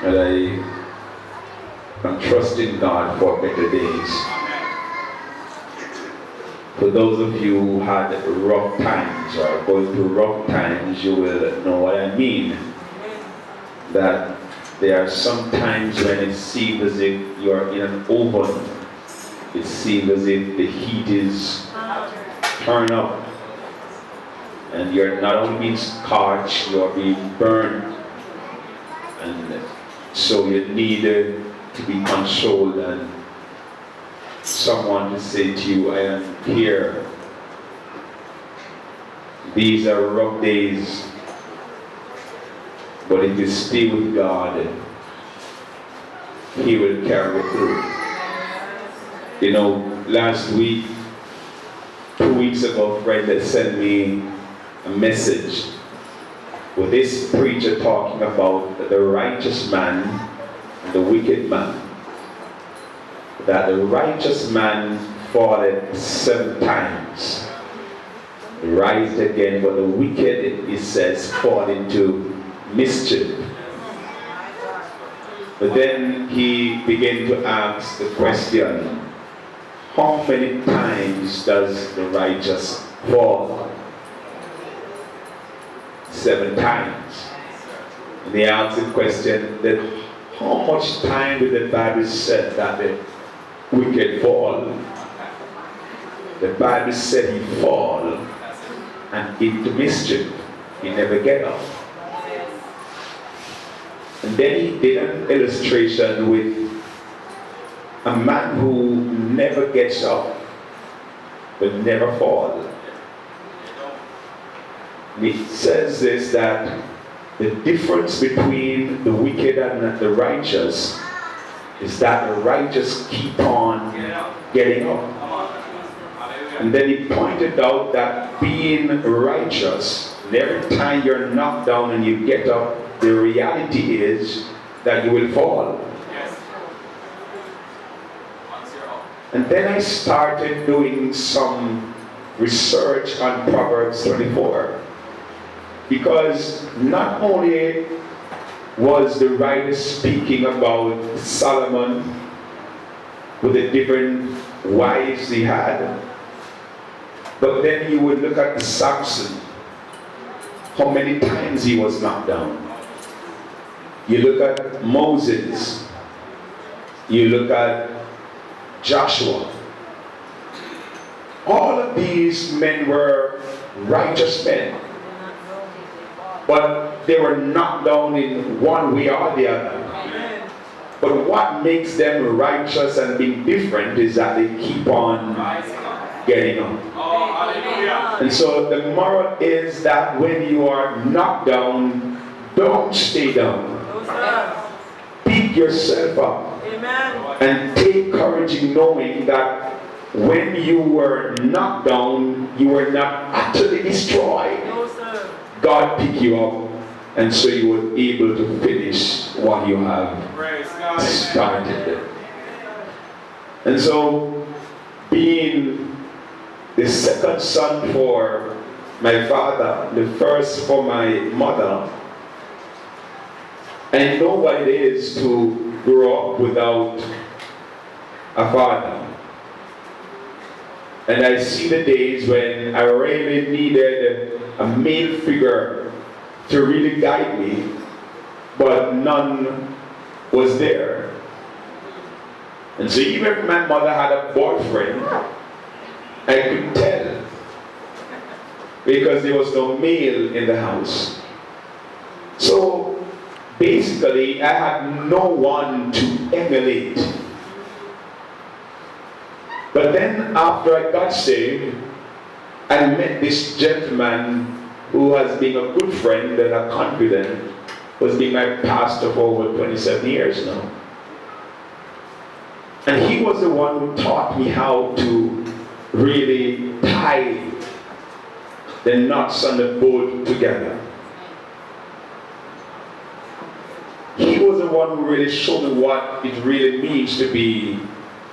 And I am trusting God for better days. For those of you who had rough times or going through rough times, you will know what I mean. That there are some times when it seems as if you're in an oven. It seems as if the heat is turned up. And you're not only being scorched, you're being burned. And so you need to be consoled and someone to say to you, I am here. These are rough days. But if you stay with God, He will carry you through. You know, last week, 2 weeks ago, Fred had sent me a message with this preacher talking about the righteous man and the wicked man. That the righteous man falleth 7 times, rise again, but the wicked, it says, fall into mischief. But then he began to ask the question, how many times does the righteous fall? 7 times. And he asked the question, then how much time did the Bible say that the wicked fall? The Bible said he fall and into mischief. He never get up. And then he did an illustration with a man who never gets up but never falls. And it says this, that the difference between the wicked and the righteous is that the righteous keep on getting up. And then he pointed out that being righteous, every time you're knocked down and you get up, the reality is that you will fall. And then I started doing some research on Proverbs 24. Because not only was the writer speaking about Solomon with the different wives he had, but then you would look at Samson, how many times he was knocked down. You look at Moses, you look at Joshua. All of these men were righteous men, but they were knocked down in one way or the other. But what makes them righteous and being different is that they keep on getting up. And so the moral is that when you are knocked down, don't stay down. Pick yourself up. And take courage in knowing that when you were knocked down, you were not utterly destroyed. God picked you up, and so you were able to finish what you have started. And so, being the second son for my father, the first for my mother, I know what it is to grow up without a father. And I see the days when I really needed a male figure to really guide me, but none was there. And so even if my mother had a boyfriend, I could tell, because there was no male in the house. So basically, I had no one to emulate. But then after I got saved, I met this gentleman who has been a good friend and a confidant, was being my pastor for over 27 years now. And he was the one who taught me how to really tie the knots on the boat together. He was the one who really showed me what it really means to be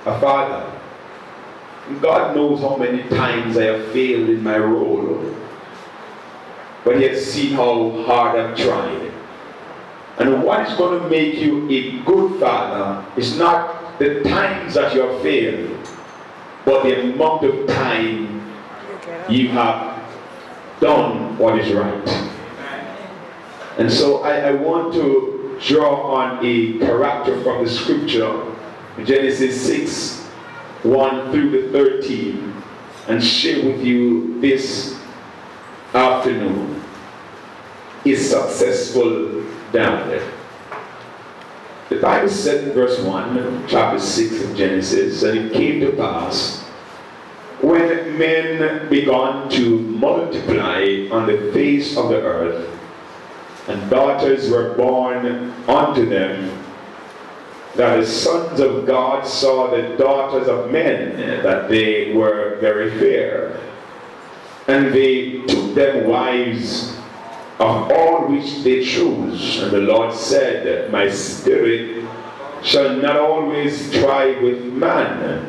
a father. God knows how many times I have failed in my role, but He has seen how hard I've tried. And what is going to make you a good father is not the times that you have failed, but the amount of time you have done what is right. And so I want to draw on a character from the scripture, Genesis 6, 1 through the 13, and share with you this afternoon. Is successful down there. The Bible said in verse 1, chapter 6 of Genesis, and it came to pass when men began to multiply on the face of the earth, and daughters were born unto them, that the sons of God saw the daughters of men, that they were very fair, and they took them wives of all which they chose. And the Lord said, my spirit shall not always strive with man,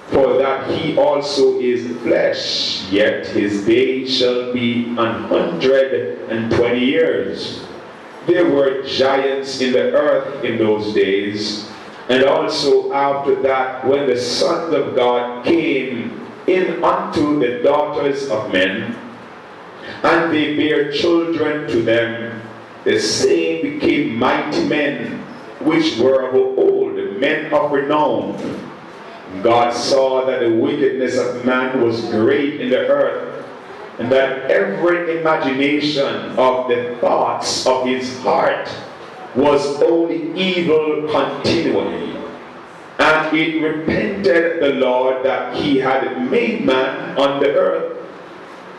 for that he also is flesh, yet his days shall be 120 years. There were giants in the earth in those days, and also after that, when the sons of God came in unto the daughters of men, and they bare children to them, the same became mighty men, which were of old, men of renown. God saw that the wickedness of man was great in the earth, and that every imagination of the thoughts of his heart was only evil continually. And it repented the Lord that he had made man on the earth,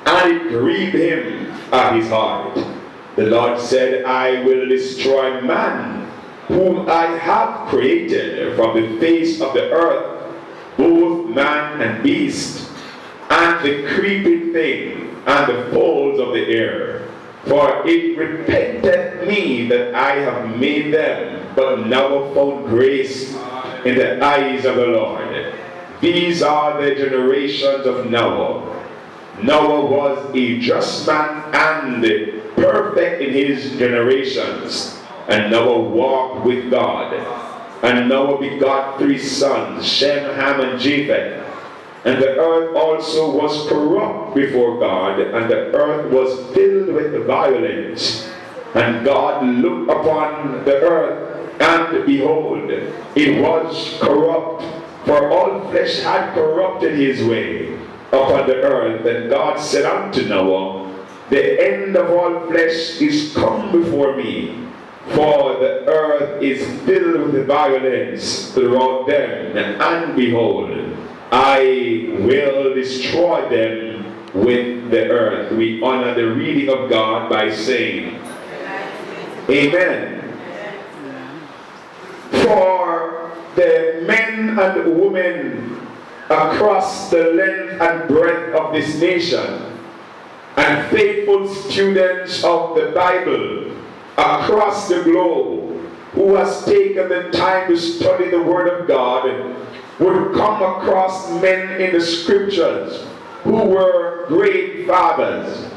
and it grieved him at his heart. The Lord said, I will destroy man, whom I have created from the face of the earth, both man and beast, and the creeping thing, and the fowls of the air. For it repented me that I have made them, but Noah found grace in the eyes of the Lord. These are the generations of Noah. Noah was a just man and perfect in his generations. And Noah walked with God. And Noah begot 3 sons, Shem, Ham, and Japheth. And the earth also was corrupt before God, and the earth was filled with violence. And God looked upon the earth, and behold, it was corrupt, for all flesh had corrupted his way upon the earth. And God said unto Noah, the end of all flesh is come before me, for the earth is filled with violence throughout them, and behold, I will destroy them with the earth. We honor the reading of God by saying, Amen. For the men and women across the length and breadth of this nation, and faithful students of the Bible across the globe, who has taken the time to study the Word of God, would come across men in the Scriptures who were great fathers.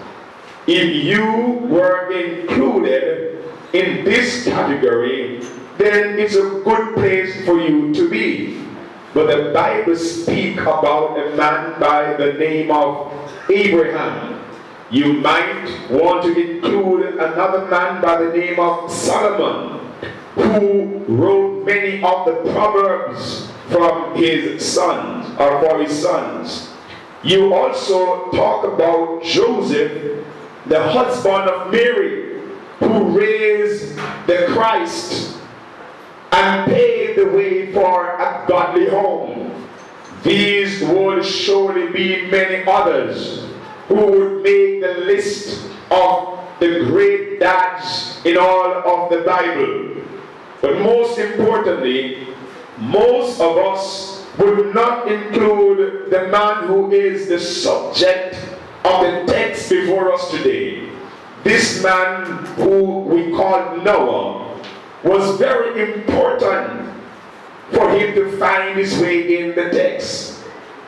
If you were included in this category, then it's a good place for you to be. But the Bible speaks about a man by the name of Abraham. You might want to include another man by the name of Solomon, who wrote many of the Proverbs from his sons, or for his sons. You also talk about Joseph, the husband of Mary, who raised the Christ and paved the way for a godly home. These would surely be many others who would make the list of the great dads in all of the Bible. But most importantly, most of us would not include the man who is the subject of the text before us today. This man who we call Noah was very important for him to find his way in the text.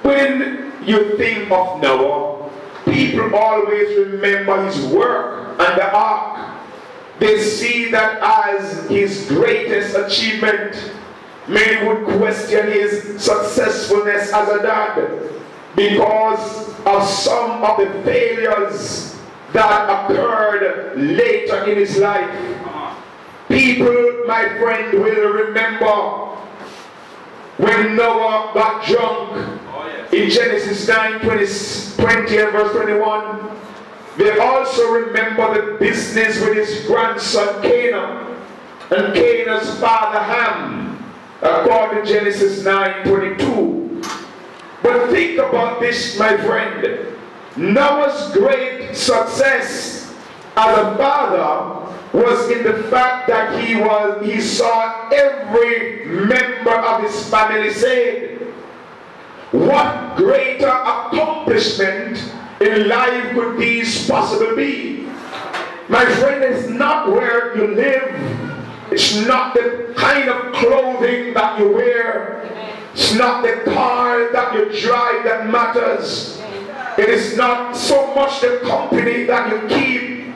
When you think of Noah, people always remember his work on the ark. they see that as his greatest achievement. Many would question his successfulness as a dad because of some of the failures that occurred later in his life. People, my friend, will remember when Noah got drunk in Genesis 9, 20 and verse 21. They also remember the business with his grandson Canaan and Canaan's father Ham, according to Genesis 9:22. But think about this, my friend. Noah's great success as a father was in the fact that he saw every member of his family saved. What greater accomplishment in life could these possibly be? My friend, it's not where you live. It's not the kind of clothing that you wear. It's not the car that you drive that matters. It is not so much the company that you keep,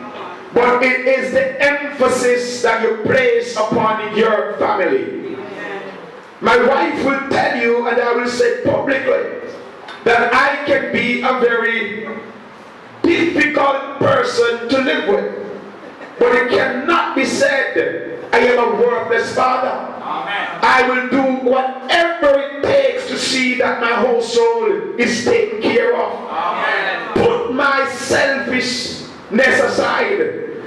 but it is the emphasis that you place upon your family. My wife will tell you, and I will say publicly, that I can be a very difficult person to live with. But it cannot be said, I am a worthless father. Amen. I will do whatever it takes to see that my household is taken care of. Amen. Put my selfishness aside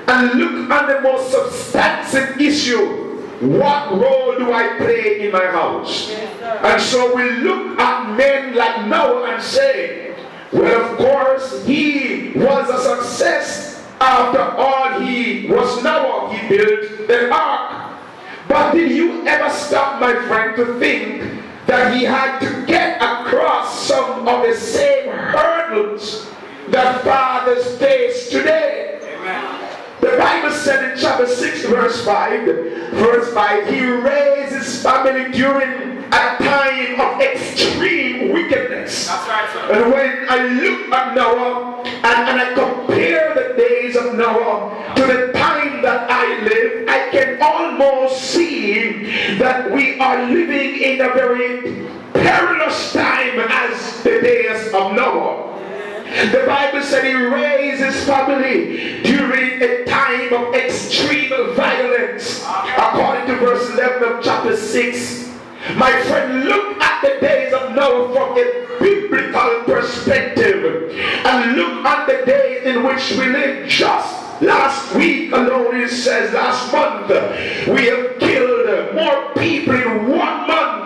and look at the most substantive issue. What role do I play in my house? And so we look at men like Noah and say, well, of course, he was a success. After all, he was Noah. He built the ark. But did you ever stop, my friend, to think that he had to get across some of the same hurdles that fathers face today? Amen. The Bible said in chapter 6, verse 5, he raised his family during a time of extreme wickedness. That's right, sir. And when I look at Noah and I compare the days of Noah to the time that I live, I can almost see that we are living in a very perilous time as the days of Noah. The Bible said he raised his family during a time of extreme violence, according to verse 11 of chapter 6. My friend, look at the days of Noah from a biblical perspective and look at the days in which we live. Just last week alone, it says, last month, we have killed more people in 1 month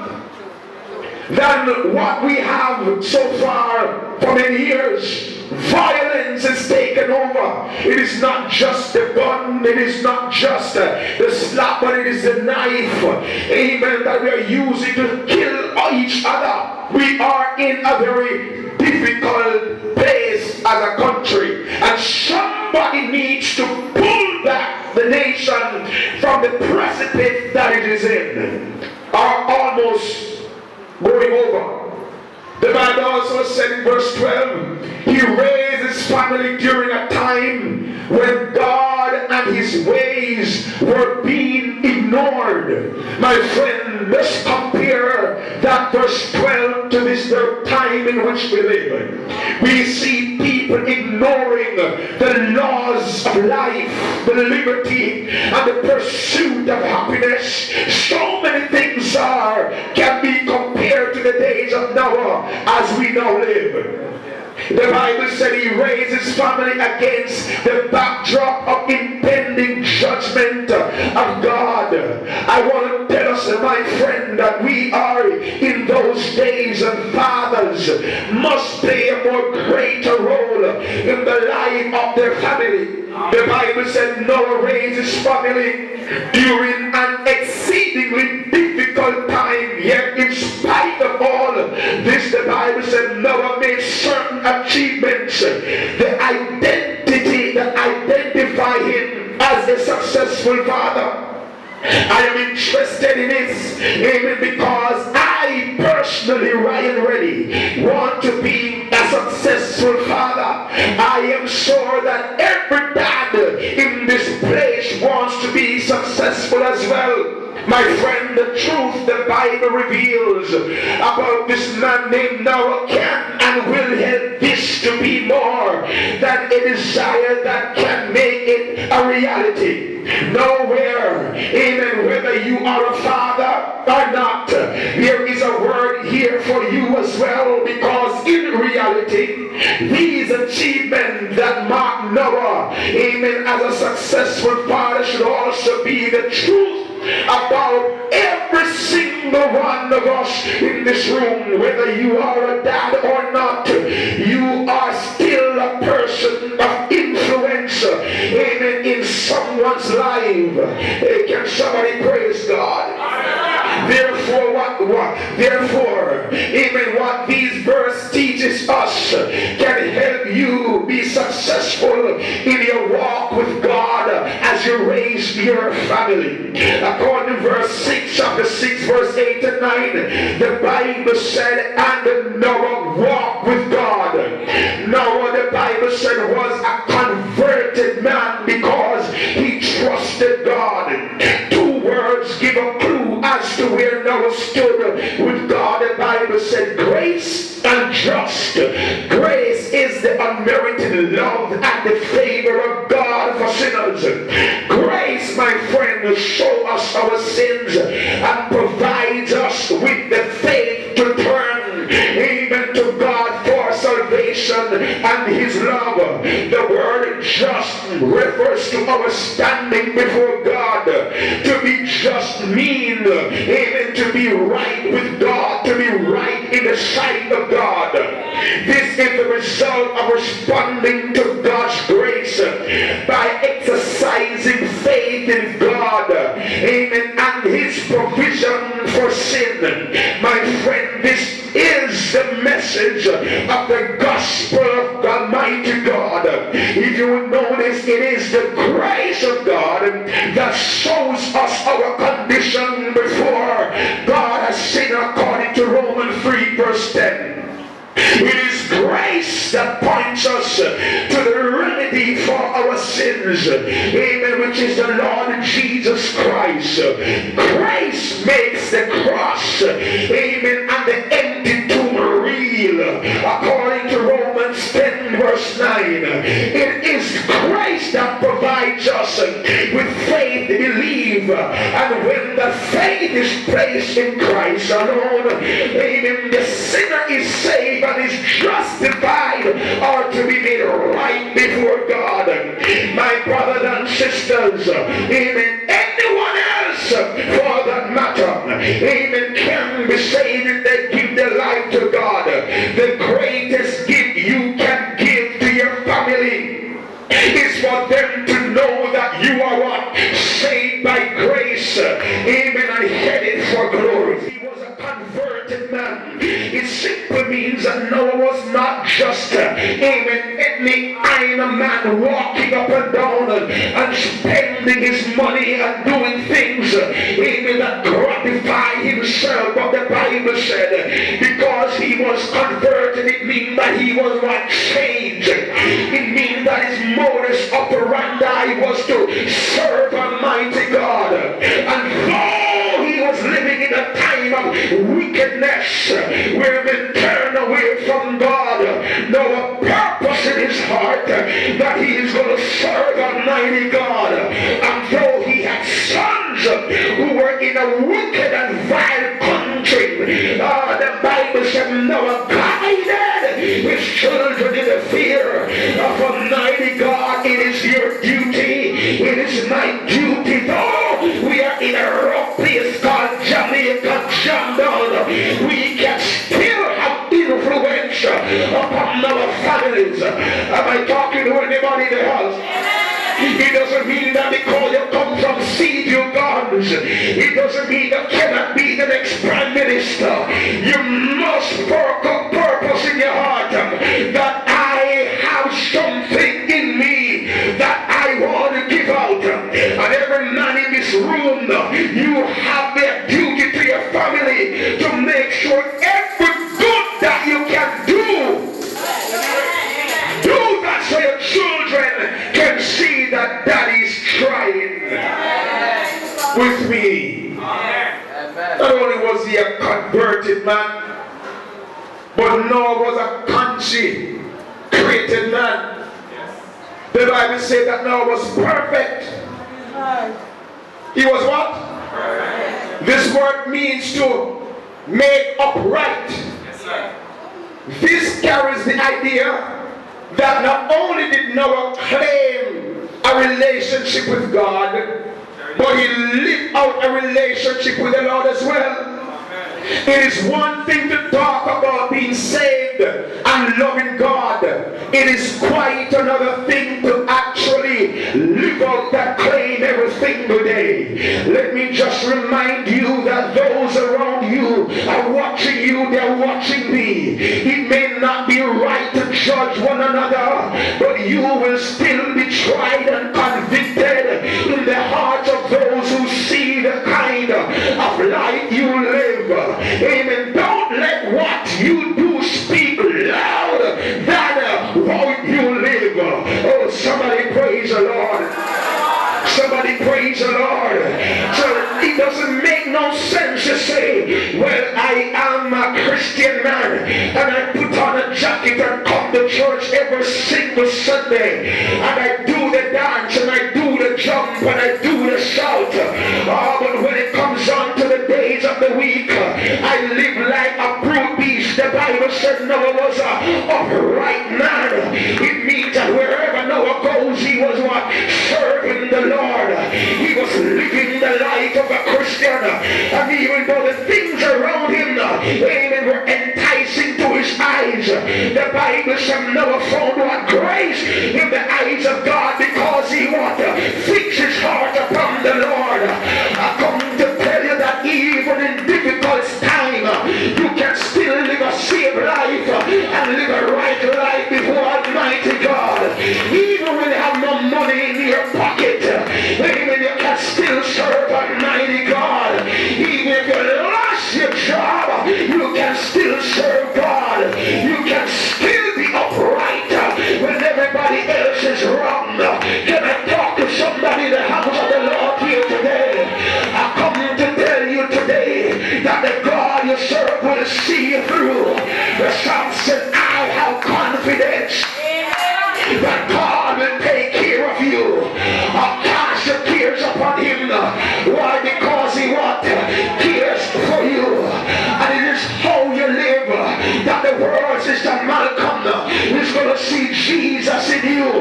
than what we have so far for many years. Violence is taken over. It is not just the gun, it is not just the slap, but it is the knife, amen, that we are using to kill each other. We are in a very difficult place as a country, and somebody needs to pull back the nation from the precipice that it is in, or almost going over. The Bible also said in verse 12, he raised his family during a time when God and his ways were being ignored. My friend, let's compare that verse 12 to this time in which we live. We see people ignoring the laws of life, the liberty, and the pursuit of happiness. So many things can be compared to the days of Noah as we now live. The Bible said he raised his family against the backdrop of impending judgment of God. I want to tell us, my friend, that we are in those days, and fathers must play a more greater role in the life of their family. The Bible said Noah raised his family during an exceedingly difficult time, yet in spite of all this, the Bible said Noah made certain achievements, the identity that identify him as a successful father. I am interested in this, amen, because I personally, Ryan Reddie, want to be a successful father. I am sure that every dad in this place wants Bible reveals about this man named Noah can and will help this to be more than a desire that can make it a reality. Nowhere, amen, whether you are a father or not, there is a word here for you as well, because in reality, these achievements that mark Noah, amen, as a successful father should also be the truth about every single one of us in this room. Whether you are a dad or not, you are still a person of influence, amen, in someone's life. Can somebody praise God? Therefore, amen, what these verses teaches us can help you be successful in your walk with God as you raise your family. According to verse 6, chapter 6, verse 8 and 9, the Bible said, and Noah walked with God. Noah, the Bible said, was a converted man because he trusted God. Two words give a clue as to where Noah stood with God. The Bible said grace and trust. Grace is the unmerited love and the favor of God for sinners. Grace, my friend, shows us our sins and provides us with the faith to turn, amen, to God for salvation and his love. The word just refers to our standing before God. To be just mean, amen, to be right with God, to be right in the sight of God. This is the result of responding to God's grace by exercising faith in God, amen, and his provision for sin. My friend, this is the message of the gospel of Almighty God. If you will notice, it is the grace of God that shows us our condition before God has sinned, according to Romans 3 verse 10. It is grace that points us to the remedy for our sins, amen, which is the Lord Jesus Christ. Grace makes the cross, amen, and the empty tomb real, according to Romans 10 verse 9. It is grace that provides us with faith to believe, and when the faith is placed in Christ alone, amen, the sinner is saved and is justified or to be made right before God. My brothers and sisters, amen, anyone else for that matter, amen, can be saved if they give their life to God. The greatest gift you can give to your family is for them to know that you are what? Saved by grace, amen, and headed for glory. He was a converted man. It simply means that Noah was not just, amen, any kind of man walking up and down and spending his money and doing things, amen, that gratify himself. But the Bible said, because he was converted, it means that he was what? Changed. It means that his modus operandi was to serve Almighty God. And though he was living in a time of wickedness, where men turned away from God, no purpose in his heart that he is going to serve Almighty God. And though he had sons who were in a wicked and vile country, the Bible said Noah guided his children in the fear of Almighty God. It is your duty, it is my duty, though we are in a rough place called Jamaica, we can still have influence upon our families. Am I talking to anybody in the house? It doesn't mean that because you come from Seaview Gardens, it doesn't mean you cannot be the next prime minister. You must work a purpose in your heart that I have something in me that I want to give out. And every man in this room, you have their duty to your family to make sure every good that you can do that so your children can see that daddy's trying with me. Not only was he a converted man, but Noah was a consecrated man. The Bible said that Noah was perfect. He was what? Perfect. This word means to make upright. Yes, sir. This carries the idea that not only did Noah claim a relationship with God, but he lived out a relationship with the Lord as well. It is one thing to talk about being saved and loving God. It is quite another thing to actually live out that claim every single day. Let me just remind you that those around you are watching you, they're watching me. It may not be right to judge one another, but you will still be tried and convicted in the hearts of those who see the kind of life you live. Amen. Don't let what you do speak loud than how you live. Oh, somebody praise the Lord. Somebody praise the Lord. So it doesn't make no sense to say, well, I am a Christian man and I put on a jacket and come to church every single Sunday and I do the dance and I do the jump and I do the shout. Oh, but when it comes on to the days of the week, I live like a brute beast. The Bible said Noah was an upright man. It means that wherever Noah goes, he was what? Serving the Lord. He was living the life of a Christian. And even though the things around him, amen, were enticing to his eyes, the Bible said Noah found what? Grace in the eyes of God because he wanted to fix his heart upon the Lord. I come to tell you that even in difficult time, you can still live a saved life and live a right life before Almighty God. Even when you have no money in your pocket, amen, you can still serve Almighty God. Even if you lost your job, you can still serve God. You can still be upright when everybody else is wrong. Can I talk to somebody in the house of the Lord here today? I come to tell you today that the God you serve will see you through. The psalm said, I have confidence that God will take care of you. I'll cast your cares upon him. Why? Because he cares for you. And it is how you live that the world, Sister Malcolm, is going to see Jesus in you.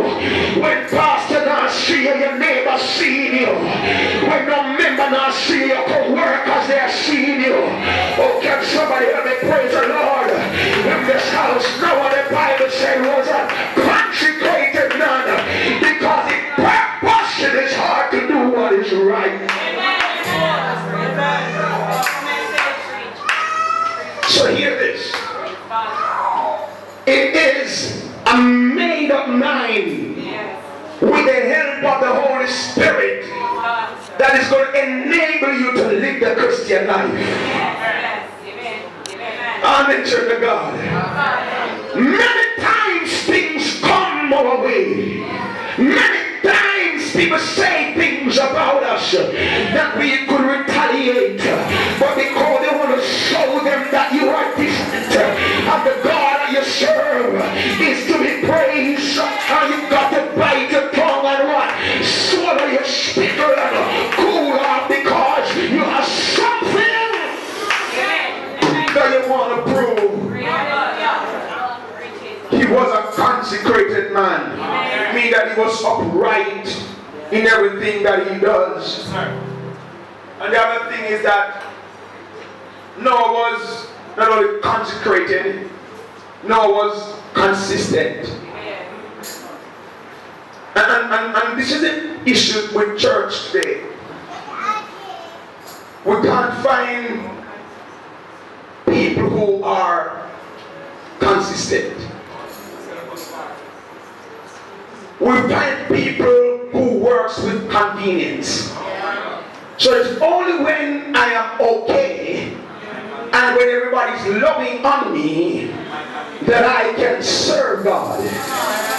When pastor not see you, your neighbor see you. When no member not see you, co-workers, they are seeing you. Oh, can somebody help me praise the Lord? In this house, know what the Bible said was a consecrated man, because it purpose in his heart to do what is right. So hear this. It is a made up mind with the help of the Holy Spirit that is going to enable you to live the Christian life. Amen. Church of God. Many times things come our way. Many times people say things about us that we could retaliate, but because they want to show them that you are distant and the God that you serve is to be praised, and you've got to bite your tongue and what? Swallow your spittle and cool off because you have something that you want to prove. He was a consecrated man. It means that he was upright in everything that he does. And the other thing is that Noah was not only consecrated, Noah was consistent. And this is an issue with church today. We can't find people who are consistent. We find people who works with convenience. So it's only when I am okay and when everybody's loving on me that I can serve God.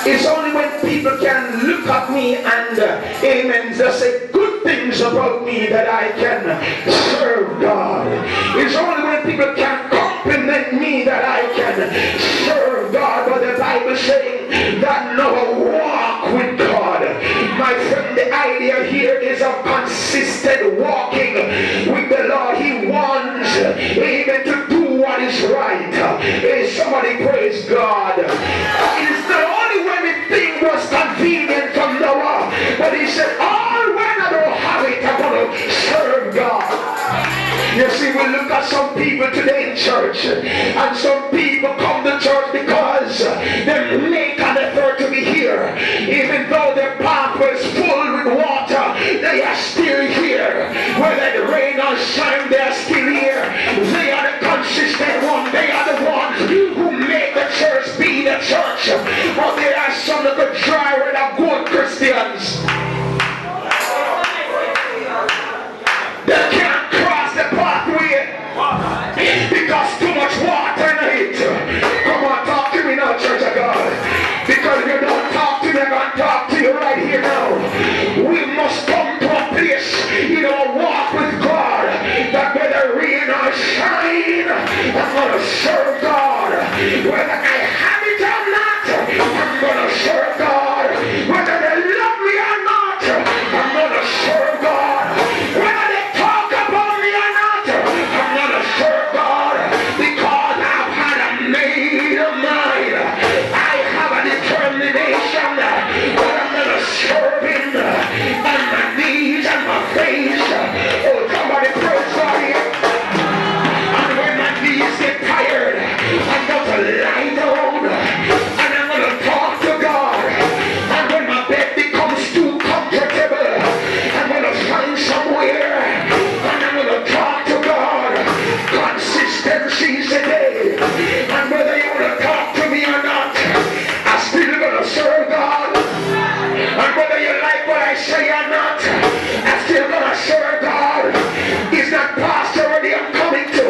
It's only when people can look at me and amen, just say good things things about me that I can serve God. It's only when people can compliment me that I can serve God. But the Bible saying that Noah walk with God. My friend, the idea here is of consistent walking with the Lord. He wants even to do what is right. Is somebody praise God? It's not only when the thing was convenient for Noah, but he said, all when I don't have it, I'm going to serve God. You see, we look at some people today in church, and some people come to church because they make an effort to be here. Even though their pathway is full with water, they are still here. Whether it rain or shine, they are still here. They are the consistent one. They are the ones who make the church be the church. But there are some that could try with a good Christians. They can't cross the pathway because too much water in it. Come on, talk to me now, church of God. Because if you don't talk to me, I'm going to talk to you right here now. We must come to a place in our walk with God that whether rain or shine, I'm going to serve God. Whether I have it or not, I'm going to serve God. Whether they love me or not, I'm going to serve God. Whether they talk about me or not, I'm going to serve God. Because I've had a made of mind. I have a determination that I'm going to serve Him on my knees and my face. Oh, somebody praise God here. And when my knees get tired, I'm going to lie down and I'm going to talk to God. And when my bed becomes too comfortable, I'm going to find somewhere and I'm going to talk to God. Consistency is the day. And whether you want to talk to me or not, I'm still going to serve God. And whether you like what I say or not, I'm still going to serve God. It's not Pastor Reddie I'm coming to.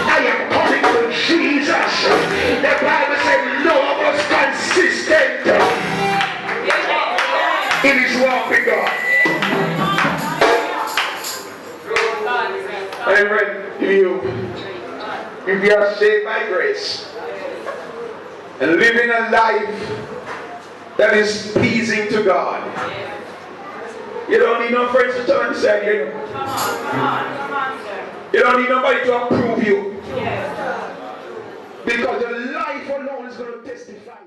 I am coming to Jesus. The Bible said Noah was consistent in his walk with God. And if you are saved by grace and living a life that is pleasing to God, you don't need no friends to turn and say, you know. Come on, sir. You don't need nobody to approve you. Yes. Because your life alone is going to testify.